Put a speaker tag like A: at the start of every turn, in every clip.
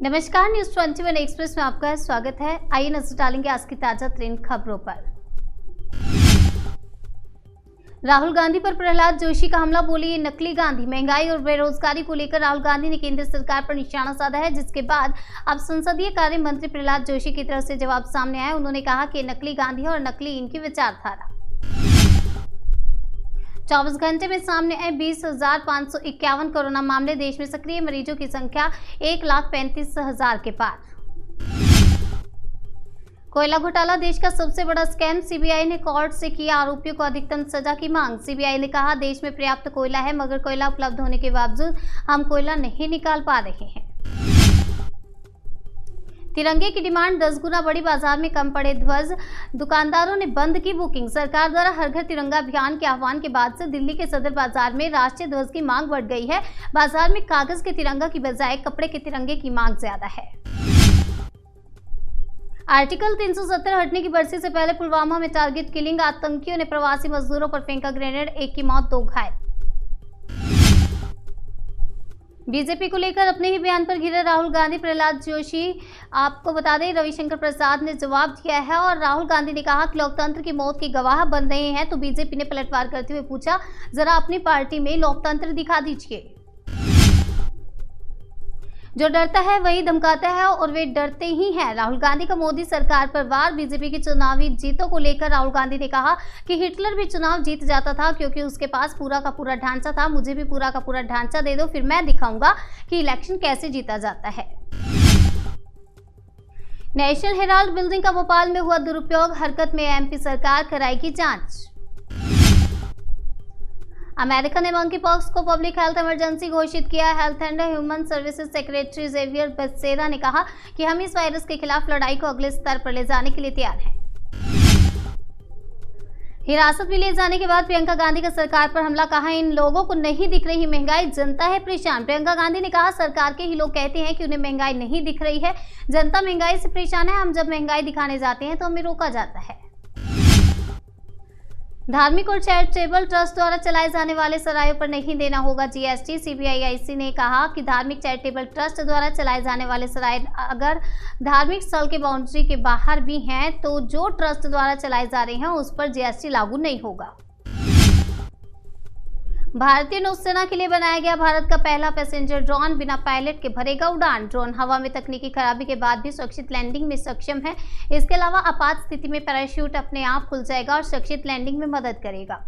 A: नमस्कार, news 21 express में आपका स्वागत है। आइए नजर डालेंगे आज की ताजा ट्रेंड खबरों पर। राहुल गांधी पर प्रहलाद जोशी का हमला, बोली ये नकली गांधी। महंगाई और बेरोजगारी को लेकर राहुल गांधी ने केंद्र सरकार पर निशाना साधा है, जिसके बाद अब संसदीय कार्य मंत्री प्रहलाद जोशी की तरफ से जवाब सामने आया। उन्होंने कहा कि नकली गांधी है और नकली इनकी विचारधारा। 24 घंटे में सामने आए 20,551 कोरोना मामले। देश में सक्रिय मरीजों की संख्या 1,35,000 के पार। कोयला घोटाला देश का सबसे बड़ा स्कैम। सीबीआई ने कोर्ट से किया आरोपियों को अधिकतम सजा की मांग। सीबीआई ने कहा, देश में पर्याप्त कोयला है, मगर कोयला उपलब्ध होने के बावजूद हम कोयला नहीं निकाल पा रहे हैं। तिरंगे की डिमांड 10 गुना बढ़ी, बाजार में कम पड़े ध्वज। दुकानदारों ने बंद की बुकिंग। सरकार द्वारा हर घर तिरंगा अभियान के आह्वान के बाद से दिल्ली के सदर बाजार में राष्ट्रीय ध्वज की मांग बढ़ गई है। बाजार में कागज के तिरंगा की बजाय कपड़े के तिरंगे की मांग ज्यादा है। आर्टिकल 370 हटने की बरसी से पहले पुलवामा में टारगेट किलिंग। आतंकियों ने प्रवासी मजदूरों पर फेंका ग्रेनेड, एक की मौत, 2 घायल। बीजेपी को लेकर अपने ही बयान पर घिरे राहुल गांधी। प्रहलाद जोशी, आपको बता दें, रविशंकर प्रसाद ने जवाब दिया है और राहुल गांधी ने कहा कि लोकतंत्र की मौत के गवाह बन रहे हैं। तो बीजेपी ने पलटवार करते हुए पूछा, जरा अपनी पार्टी में लोकतंत्र दिखा दीजिए। जो डरता है वही धमकाता है और वे डरते ही हैं। राहुल गांधी का मोदी सरकार पर वार। बीजेपी की चुनावी जीतों को लेकर राहुल गांधी ने कहा कि हिटलर भी चुनाव जीत जाता था क्योंकि उसके पास पूरा का पूरा ढांचा था। मुझे भी पूरा का पूरा ढांचा दे दो, फिर मैं दिखाऊंगा कि इलेक्शन कैसे जीता जाता है। नेशनल हेराल्ड बिल्डिंग का भोपाल में हुआ दुरुपयोग, हरकत में एमपी सरकार कराएगी जांच। अमेरिका ने मंकी पॉक्स को पब्लिक हेल्थ इमरजेंसी घोषित किया। Health and human services secretary Xavier Becerra ने कहा कि हम इस वायरस के खिलाफ लड़ाई को अगले स्तर पर ले जाने के लिए तैयार हैं। हिरासत में ले जाने के बाद प्रियंका गांधी का सरकार पर हमला, कहा इन लोगों को नहीं दिख रही महंगाई, जनता है परेशान। प्रियंका गांधी ने कहा, सरकार के ही लोग कहते हैं कि उन्हें महंगाई नहीं दिख रही है, जनता महंगाई से परेशान है। हम जब महंगाई दिखाने जाते हैं तो हमें रोका जाता है। धार्मिक और चैरिटेबल ट्रस्ट द्वारा चलाए जाने वाले सरायों पर नहीं देना होगा जीएसटी। सीबीआईआईसी ने कहा कि धार्मिक चैरिटेबल ट्रस्ट द्वारा चलाए जाने वाले सराय अगर धार्मिक स्थल के बाउंड्री के बाहर भी हैं तो जो ट्रस्ट द्वारा चलाए जा रहे हैं उस पर जीएसटी लागू नहीं होगा। भारतीय नौसेना के लिए बनाया गया भारत का पहला पैसेंजर ड्रोन बिना पायलट के भरेगा उड़ान। ड्रोन हवा में तकनीकी खराबी के बाद भी सुरक्षित लैंडिंग में सक्षम है। इसके अलावा आपात स्थिति में पैराशूट अपने आप खुल जाएगा और सुरक्षित लैंडिंग में मदद करेगा।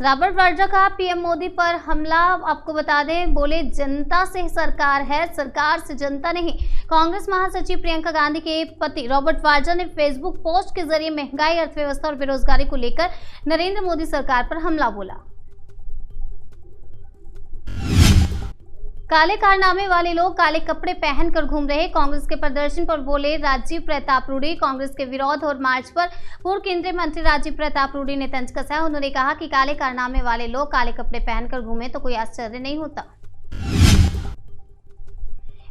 A: रॉबर्ट वाड्रा का पीएम मोदी पर हमला, आपको बता दें, बोले जनता से सरकार है, सरकार से जनता नहीं। कांग्रेस महासचिव प्रियंका गांधी के पति रॉबर्ट वाड्रा ने फेसबुक पोस्ट के जरिए महंगाई, अर्थव्यवस्था और बेरोजगारी को लेकर नरेंद्र मोदी सरकार पर हमला बोला। काले कारनामे वाले लोग काले कपड़े पहनकर घूम रहे। कांग्रेस के प्रदर्शन पर बोले राजीव प्रताप रूडी। कांग्रेस के विरोध और मार्च पर पूर्व केंद्रीय मंत्री राजीव प्रताप रूडी ने तंज कसा। उन्होंने कहा कि काले कारनामे वाले लोग काले कपड़े पहनकर घूमे तो कोई आश्चर्य नहीं होता।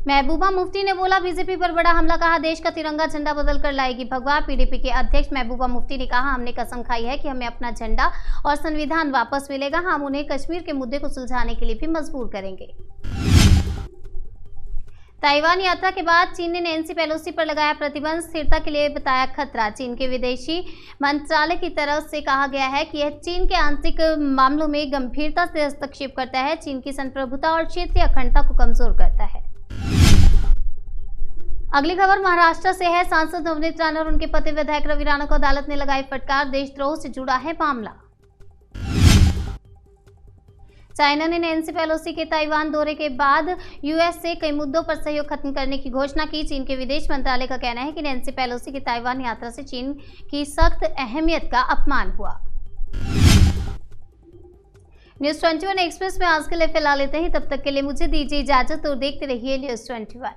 A: महबूबा मुफ्ती ने बोला बीजेपी पर बड़ा हमला, कहा देश का तिरंगा झंडा बदल कर लाएगी भगवा। पीडीपी के अध्यक्ष महबूबा मुफ्ती ने कहा, हमने कसम खाई है कि हमें अपना झंडा और संविधान वापस मिलेगा। हम उन्हें कश्मीर के मुद्दे को सुलझाने के लिए भी मजबूर करेंगे। ताइवान यात्रा के बाद चीन ने नैन्सी पेलोसी पर लगाया प्रतिबंध, स्थिरता के लिए बताया खतरा। चीन के विदेशी मंत्रालय की तरफ से कहा गया है कि यह चीन के आंतरिक मामलों में गंभीरता से हस्तक्षेप करता है, चीन की संप्रभुता और क्षेत्रीय अखंडता को कमजोर करता है। अगली खबर महाराष्ट्र से है। सांसद नवनीत राणा और उनके पति विधायक रवि राणा को अदालत ने लगाई फटकार, देशद्रोह से जुड़ा है मामला। चाइना ने नैन्सी पेलोसी के ताइवान दौरे के बाद यूएस से कई मुद्दों पर सहयोग खत्म करने की घोषणा की। चीन के विदेश मंत्रालय का कहना है कि नैन्सी पेलोसी की ताइवान यात्रा से चीन की सख्त अहमियत का अपमान हुआ। न्यूज 21 एक्सप्रेस में आज के लिए फिलहाल लेते हैं। तब तक के लिए मुझे दीजिए इजाजत और देखते रहिए न्यूज 21।